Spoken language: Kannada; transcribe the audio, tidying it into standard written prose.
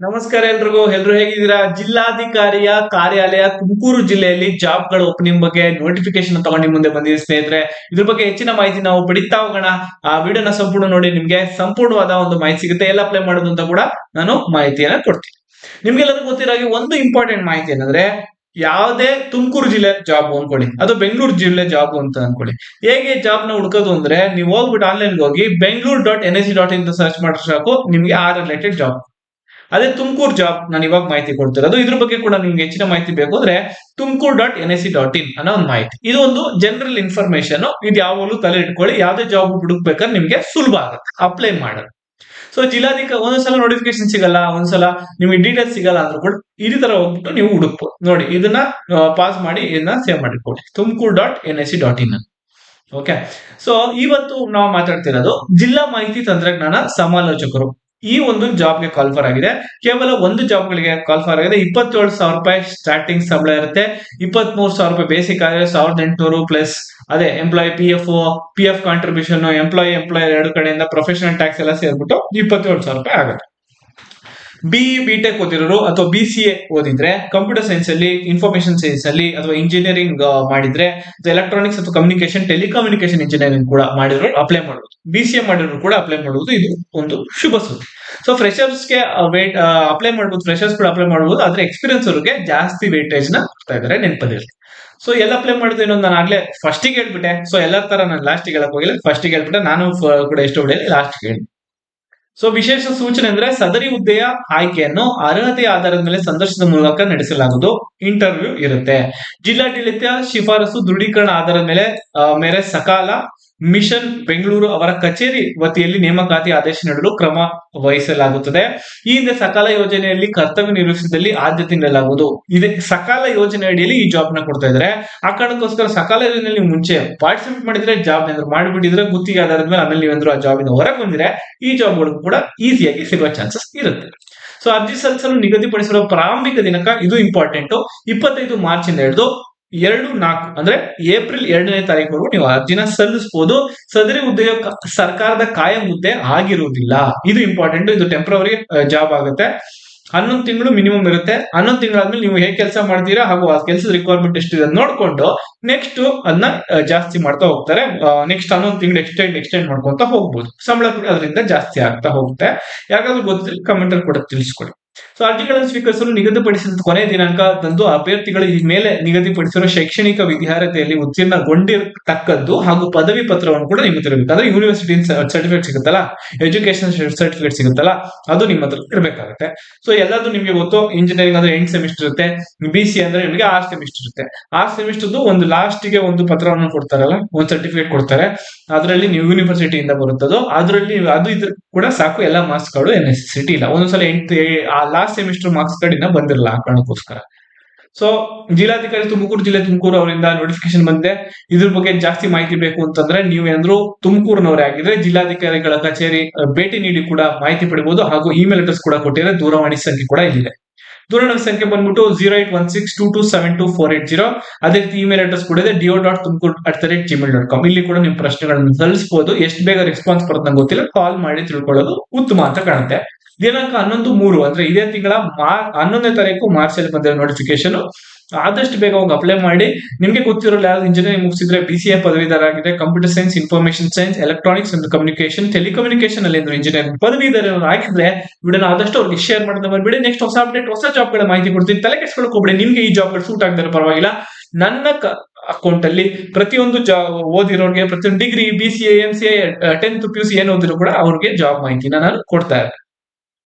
ನಮಸ್ಕಾರ ಎಲ್ರು ಹೇಗಿದ್ದೀರಾ? ಜಿಲ್ಲಾಧಿಕಾರಿಯ ಕಾರ್ಯಾಲಯ ತುಮಕೂರು ಜಿಲ್ಲೆಯಲ್ಲಿ ಜಾಬ್ಗಳ ಓಪನಿಂಗ್ ಬಗ್ಗೆ ನೋಟಿಫಿಕೇಶನ್ ತಗೊಂಡು ನಿಮ್ ಮುಂದೆ ಬಂದಿದೆ ಸ್ನೇಹಿತರೆ. ಇದ್ರ ಬಗ್ಗೆ ಹೆಚ್ಚಿನ ಮಾಹಿತಿ ನಾವು ಪಡಿತಾ ಹೋಗೋಣ. ಆ ವಿಡಿಯೋನ ಸಂಪೂರ್ಣ ನೋಡಿ, ನಿಮ್ಗೆ ಸಂಪೂರ್ಣವಾದ ಒಂದು ಮಾಹಿತಿ ಸಿಗುತ್ತೆ. ಎಲ್ಲ ಅಪ್ಲೈ ಮಾಡೋದು ಅಂತ ಕೂಡ ನಾನು ಮಾಹಿತಿಯನ್ನ ಕೊಡ್ತೀನಿ. ನಿಮ್ಗೆಲ್ಲರಿಗೂ ಗೊತ್ತಿರೋ ಹಾಗೆ ಒಂದು ಇಂಪಾರ್ಟೆಂಟ್ ಮಾಹಿತಿ ಏನಂದ್ರೆ, ಯಾವುದೇ ತುಮಕೂರು ಜಿಲ್ಲೆ ಜಾಬ್ ಅನ್ಕೊಳ್ಳಿ, ಅದು ಬೆಂಗಳೂರು ಜಿಲ್ಲೆ ಜಾಬ್ ಅಂತ ಅನ್ಕೊಳ್ಳಿ. ಹೇಗೆ ಜಾಬ್ ನ ಹುಡುಕೋದು ಅಂದ್ರೆ, ನೀವು ಹೋಗ್ಬಿಟ್ಟು ಆನ್ಲೈನ್ ಹೋಗಿ bengaluru.nsc.in ಅಂತ ಸರ್ಚ್ ಮಾಡಿದ್ರೆ ಸಾಕು, ನಿಮ್ಗೆ ಆ ರಿಲೇಟೆಡ್ ಜಾಬ್. ಅದೇ ತುಮಕೂರು ಜಾಬ್ ನಾನು ಇವಾಗ ಮಾಹಿತಿ ಕೊಡ್ತಿರೋದು. ಇದ್ರ ಬಗ್ಗೆ ಕೂಡ ನಿಮ್ಗೆ ಹೆಚ್ಚಿನ ಮಾಹಿತಿ ಬೇಕು ಅಂದ್ರೆ tumakuru.nsc.in ಅನ್ನೋ ಒಂದು ಮಾಹಿತಿ. ಇದು ಒಂದು ಜನರಲ್ ಇನ್ಫಾರ್ಮೇಶನ್. ಇದು ಯಾವಾಗಲೂ ತಲೆ ಇಟ್ಕೊಳ್ಳಿ, ಯಾವ್ದೇ ಜಾಬ್ ಹುಡುಕ್ಬೇಕಾದ್ರೆ ನಿಮ್ಗೆ ಸುಲಭ ಆಗುತ್ತೆ ಅಪ್ಲೈ ಮಾಡೋದು. ಸೊ ಜಿಲ್ಲಾಧಿಕಾರಿ ಒಂದೊಂದ್ಸಲ ನೋಟಿಫಿಕೇಶನ್ ಸಿಗಲ್ಲ, ಒಂದ್ಸಲ ನಿಮ್ಗೆ ಡೀಟೇಲ್ಸ್ ಸಿಗಲ್ಲ ಅಂದ್ರೂ ಕೂಡ ಈ ತರ ಹೋಗ್ಬಿಟ್ಟು ನೀವು ಹುಡುಕ್ಬೋದು. ನೋಡಿ, ಇದನ್ನ ಪಾಸ್ ಮಾಡಿ, ಇದನ್ನ ಸೇವ್ ಮಾಡಿಕೊಳ್ಳಿ, tumakuru.nsc.in. ಓಕೆ, ಸೊ ಇವತ್ತು ನಾವು ಮಾತಾಡ್ತಿರೋದು ಜಿಲ್ಲಾ ಮಾಹಿತಿ ತಂತ್ರಜ್ಞಾನ ಸಮಾಲೋಚಕರು. ಈ ಒಂದು ಜಾಬ್ಗೆ ಕಾಲ್ಫರ್ ಆಗಿದೆ. ಕೇವಲ ಒಂದು ಜಾಬ್ಗಳಿಗೆ ಕಾಲ್ಫರ್ ಆಗಿದೆ. 27,000 ರೂಪಾಯಿ ಸ್ಟಾರ್ಟಿಂಗ್ ಸಂಬಳ ಇರುತ್ತೆ. 23,000 ರೂಪಾಯಿ ಬೇಸಿಕ್ ಆದ್ರೆ 1,800 ಪ್ಲಸ್ ಅದೇ employ P F contribution, employer ಎರಡು ಕಡೆಯಿಂದ ಪ್ರೊಫೆಷನಲ್ ಟ್ಯಾಕ್ಸ್ ಎಲ್ಲ ಸೇರ್ಬಿಟ್ಟು 27,000 ರೂಪಾಯಿ ಆಗುತ್ತೆ. ಬಿಟೆಕ್ ಓದಿರೋರು ಅಥವಾ BCA ಓದಿದ್ರೆ, ಕಂಪ್ಯೂಟರ್ ಸೈನ್ಸ್ ಅಲ್ಲಿ, ಇನ್ಫಾರ್ಮೇಶನ್ ಸೈನ್ಸ್ ಅಲ್ಲಿ ಅಥವಾ ಇಂಜಿನಿಯರಿಂಗ್ ಮಾಡಿದ್ರೆ, ಎಲೆಕ್ಟ್ರಾನಿಕ್ಸ್ ಅಥವಾ ಕಮ್ಯುನಿಕೇಶನ್, ಟೆಲಿಕಮ್ಯುನಿಕೇಶನ್ ಇಂಜಿನಿಯರಿಂಗ್ ಕೂಡ ಮಾಡಿರೋರು ಅಪ್ಲೈ ಮಾಡಬಹುದು. BCA ಮಾಡಿರೋರು ಕೂಡ ಅಪ್ಲೈ ಮಾಡಬಹುದು. ಇದು ಒಂದು ಶುಭ ಸುದ್ದಿ. ಸೊ ಫ್ರೆಶರ್ಸ್ಗೆ ಅಪ್ಲೈ ಮಾಡಬಹುದು, ಫ್ರೆಶರ್ಸ್ ಕೂಡ ಅಪ್ಲೈ ಮಾಡಬಹುದು. ಆದ್ರೆ ಎಕ್ಸ್ಪೀರಿಯನ್ಸ್ ಅವರಿಗೆ ಜಾಸ್ತಿ ವೇಟೇಜ್ ನ ಕೊಡ್ತಾ ಇದಾರೆ, ನೆನಪದಿರಲಿ. ಸೊ ಎಲ್ಲ ಅಪ್ಲೈ ಮಾಡಿದ್ರೆ ಇನ್ನೊಂದು ನಾನು ಆಗ್ಲೇ ಫಸ್ಟಿಗೆ ಹೇಳ್ಬಿಟ್ಟೆ. ಸೊ ಎಲ್ಲರ ತರ ನಾನು ಲಾಸ್ಟಿಗೆ ಹೇಳಕ್ ಹೋಗಿಲ್ಲ, ಫಸ್ಟಿಗೆ ಹೇಳ್ಬಿಟ್ಟೆ. ನಾನು ಕೂಡ ಎಷ್ಟು ಹೊಡೆಯಲಿ ಲಾಸ್ಟ್ಗೆ ಹೇಳಿ. ಸೊ ವಿಶೇಷ ಸೂಚನೆ ಅಂದ್ರೆ, ಸದರಿ ಹುದ್ದೆಯ ಆಯ್ಕೆಯನ್ನು ಅರ್ಹತೆಯ ಆಧಾರದ ಮೇಲೆ ಸಂದರ್ಶನದ ಮೂಲಕ ನಡೆಸಲಾಗುವುದು. ಇಂಟರ್ವ್ಯೂ ಇರುತ್ತೆ. ಜಿಲ್ಲಾಡಳಿತ ಶಿಫಾರಸು ದೃಢೀಕರಣ ಆಧಾರದ ಮೇಲೆ ಸಕಾಲ ಮಿಷನ್ ಬೆಂಗಳೂರು ಅವರ ಕಚೇರಿ ವತಿಯಲ್ಲಿ ನೇಮಕಾತಿ ಆದೇಶ ನೀಡಲು ಕ್ರಮ ವಹಿಸಲಾಗುತ್ತದೆ. ಈ ಹಿಂದೆ ಸಕಾಲ ಯೋಜನೆಯಲ್ಲಿ ಕರ್ತವ್ಯ ನಿರ್ವಹಿಸಿದಲ್ಲಿ ಆದ್ಯತೆ ನೀಡಲಾಗುವುದು. ಇದೆ ಸಕಾಲ ಯೋಜನೆ ಅಡಿಯಲ್ಲಿ ಈ ಜಾಬ್ ನ ಕೊಡ್ತಾ ಇದ್ದಾರೆ. ಆ ಕಾರಣಕ್ಕೋಸ್ಕರ ಸಕಾಲ ಯೋಜನೆಯಲ್ಲಿ ನೀವು ಮುಂಚೆ ಪಾರ್ಟಿಸಿಪೇಟ್ ಮಾಡಿದ್ರೆ, ಜಾಬ್ ಏನಾದ್ರು ಮಾಡಿಬಿಟ್ಟಿದ್ರೆ, ಗುತ್ತಿಗೆ ಆಧಾರದ ಮೇಲೆ ಆಮೇಲೆ ನೀವೇಂದ್ರೂ ಆ ಜಾಬ್ ಇಂದ ಹೊರಗೆ ಬಂದಿದ್ರೆ, ಈ ಜಾಬ್ಗಳು ಕೂಡ ಈಸಿಯಾಗಿ ಸಿಗುವ ಚಾನ್ಸಸ್ ಇರುತ್ತೆ. ಸೊ ಅರ್ಜಿ ಸಲ್ಲಿಸಲು ನಿಗದಿಪಡಿಸಿರುವ ಪ್ರಾರಂಭಿಕ ದಿನಾಂಕ, ಇದು ಇಂಪಾರ್ಟೆಂಟ್, 25 ಮಾರ್ಚ್ ಇಂದ ಹಿಡಿದು 2-4 ಅಂದ್ರೆ ಏಪ್ರಿಲ್ 2ನೇ ತಾರೀಕು ನೀವು ಅರ್ಜಿನ ಸಲ್ಲಿಸಬಹುದು. ಸದರಿ ಹುದ್ದೆಯ ಸರ್ಕಾರದ ಕಾಯಂ ಹುದ್ದೆ ಆಗಿರುವುದಿಲ್ಲ. ಇದು ಇಂಪಾರ್ಟೆಂಟ್. ಇದು ಟೆಂಪ್ರವರಿ ಜಾಬ್ ಆಗುತ್ತೆ. 11 ತಿಂಗಳು ಮಿನಿಮಮ್ ಇರುತ್ತೆ. 11 ತಿಂಗಳಾದ್ಮೇಲೆ ನೀವು ಹೇಗೆ ಕೆಲಸ ಮಾಡ್ತೀರಾ ಹಾಗೂ ಆ ಕೆಲಸದ ರಿಕ್ವೈರ್ಮೆಂಟ್ ಎಷ್ಟಿದೆ ನೋಡ್ಕೊಂಡು ನೆಕ್ಸ್ಟ್ ಅದನ್ನ ಜಾಸ್ತಿ ಮಾಡ್ತಾ ಹೋಗ್ತಾರೆ. ನೆಕ್ಸ್ಟ್ 11 ತಿಂಗಳು ಎಕ್ಸ್ಟೆಂಡ್ ಮಾಡ್ಕೊಂತ ಹೋಗ್ಬೋದು. ಸಂಬಳ ಕೂಡ ಅದರಿಂದ ಜಾಸ್ತಿ ಆಗ್ತಾ ಹೋಗುತ್ತೆ. ಯಾಕಾದ್ರೂ ಗೊತ್ತಿದ್ರೆ ಕಮೆಂಟ್ ಅಲ್ಲಿ ಕೂಡ ತಿಳಿಸ್ಕೊಡಿ. ಸೊ ಅರ್ಜಿಗಳನ್ನು ಸ್ವೀಕರಿಸಲು ನಿಗದಿಪಡಿಸಿದ ಕೊನೆಯ ದಿನಾಂಕದಂದು ಅಭ್ಯರ್ಥಿಗಳು ಈ ಮೇಲೆ ನಿಗದಿಪಡಿಸಿರುವ ಶೈಕ್ಷಣಿಕ ವಿದ್ಯಾರ್ಹತೆಯಲ್ಲಿ ಉತ್ತೀರ್ಣಗೊಂಡಿರತಕ್ಕದ್ದು ಹಾಗೂ ಪದವಿ ಪತ್ರವನ್ನು ಕೂಡ ನಿಮ್ಗೆ ತರಬೇಕು. ಅಂದ್ರೆ ಯೂನಿವರ್ಸಿಟಿ ಸರ್ಟಿಫಿಕೇಟ್ ಸಿಗುತ್ತಲ್ಲ, ಎಜುಕೇಶನ್ ಸರ್ಟಿಫಿಕೇಟ್ ಸಿಗುತ್ತಲ್ಲ, ಅದು ನಿಮ್ಮ ಹತ್ರ ಇರಬೇಕಾಗುತ್ತೆ. ಸೊ ಎಲ್ಲದೂ ನಿಮ್ಗೆ ಗೊತ್ತು. ಇಂಜಿನಿಯರಿಂಗ್ ಅಂದ್ರೆ 8 ಸೆಮಿಸ್ಟರ್ ಇರುತ್ತೆ. BCA ಅಂದ್ರೆ ನಿಮಗೆ 6 ಸೆಮಿಸ್ಟರ್ ಇರುತ್ತೆ. 6 ಸೆಮಿಸ್ಟರ್ದು ಒಂದು ಲಾಸ್ಟ್ಗೆ ಒಂದು ಪತ್ರವನ್ನು ಕೊಡ್ತಾರಲ್ಲ, ಒಂದು ಸರ್ಟಿಫಿಕೇಟ್ ಕೊಡ್ತಾರೆ. ಅದರಲ್ಲಿ ನೀವು ಯೂನಿವರ್ಸಿಟಿಯಿಂದ ಬರುತ್ತದೋ, ಅದರಲ್ಲಿ ಅದು ಇದ್ರ ಕೂಡ ಸಾಕು. ಎಲ್ಲ ಮಾರ್ಕ್ಸ್ ಕಾರ್ಡು ನೆಸೆಸಿಟಿ ಇಲ್ಲ. ಒಂದೊಂದ್ಸಲ ಲಾಸ್ಟ್ ಸೆಮಿಸ್ಟರ್ ಮಾರ್ಕ್ಸ್ ಕಾರ್ಡ್ ಇನ್ನ ಬಂದಿರಲ್ಲ, ಆ ಕಾರಣಕ್ಕೋಸ್ಕರ. ಸೊ ಜಿಲ್ಲಾಧಿಕಾರಿ ತುಮಕೂರು ಅವರಿಂದ ನೋಟಿಫಿಕೇಶನ್ ಬಂದಿದೆ. ಇದ್ರ ಬಗ್ಗೆ ಜಾಸ್ತಿ ಮಾಹಿತಿ ಬೇಕು ಅಂತಂದ್ರೆ, ನೀವು ಏನಾದ್ರು ತುಮಕೂರಿನವರೇ ಆಗಿದ್ರೆ ಜಿಲ್ಲಾಧಿಕಾರಿಗಳ ಕಚೇರಿ ಭೇಟಿ ನೀಡಿ ಕೂಡ ಮಾಹಿತಿ ಪಡಿಬಹುದು. ಹಾಗೂ ಇಮೇಲ್ ಅಡ್ರೆಸ್ ಕೂಡ ಕೊಟ್ಟಿದ್ದಾರೆ, ದೂರವಾಣಿ ಸಂಖ್ಯೆ ಕೂಡ ಇಲ್ಲಿದೆ. ದೂರವಾಣಿ ಸಂಖ್ಯೆ ಬಂದ್ಬಿಟ್ಟು 0816227480. ಅದೇ ರೀತಿ ಇಮೇಲ್ ಅಡ್ರೆಸ್ ಕೂಡ ಇದೆ, dio.tumkur@gmail.com. ಇಲ್ಲಿ ಕೂಡ ನಿಮ್ ಪ್ರಶ್ನೆಗಳನ್ನು ಸಲ್ಲಿಸಬಹುದು. ಎಷ್ಟು ಬೇಗ ರೆಸ್ಪಾನ್ಸ್ ಬರುತ್ತೆ ನಂಗೆ ಗೊತ್ತಿಲ್ಲ, ಕಾಲ್ ಮಾಡಿ ತಿಳ್ಕೊಳ್ಳೋದು ಉತ್ತಮ ಅಂತ ಕಾಣುತ್ತೆ. ದಿನಾಂಕ 11/3 ಅಂದ್ರೆ ಇದೇ ತಿಂಗಳ 11ನೇ ತಾರೀಕು ಮಾರ್ಚ್ ಅಲ್ಲಿ ಬಂದಿರೋ ನೋಟಿಫಿಕೇಶನ್. ಆದಷ್ಟು ಬೇಗ ಹೋಗಿ ಅಪ್ಲೈ ಮಾಡಿ. ನಿಮ್ಗೆ ಗೊತ್ತಿರೋ ಯಾವ್ದು ಇಂಜಿನಿಯರಿಂಗ್ ಮುಗಿಸಿದ್ರೆ, BCA ಪದವೀಧರ ಆಗಿದೆ, computer science, information science, electronics and communication, telecommunication ಅಲ್ಲಿ ಇಂಜಿನಿಯರಿಂಗ್ ಪದವೀಧರ ಆಗಿದ್ರೆ ವಿಡಿಯೋನ ಆದಷ್ಟು ಅವ್ರಿಗೆ ಶೇರ್ ಮಾಡೋದು ಮರಿಬೇಡಿ. ನೆಕ್ಸ್ಟ್ ಹೊಸ ಅಪ್ಡೇಟ್, ಹೊಸ ಜಾಬ್ಗಳ ಮಾಹಿತಿ ಕೊಡ್ತೀನಿ. ತಲೆ ಕೆಡಿಸ್ಕೊಳ್ಳೋಕೆ ಹೋಗ್ಬೇಡಿ. ನಿಮ್ಗೆ ಈ ಜಾಬ್ಗಳು ಸೂಟ್ ಆಗದಿರೋ ಪರವಾಗಿಲ್ಲ, ನನ್ನ ಅಕೌಂಟ್ ಅಲ್ಲಿ ಪ್ರತಿಯೊಂದು ಓದಿರೋರಿಗೆ, ಪ್ರತಿಯೊಂದು degree, BCA, MCA, 10th PUC ಏನು ಓದಿರೋ ಕೂಡ ಅವ್ರಿಗೆ ಜಾಬ್ ಮಾಹಿತಿನ ನಾನು ಕೊಡ್ತಾ ಇರ್ತೀನಿ.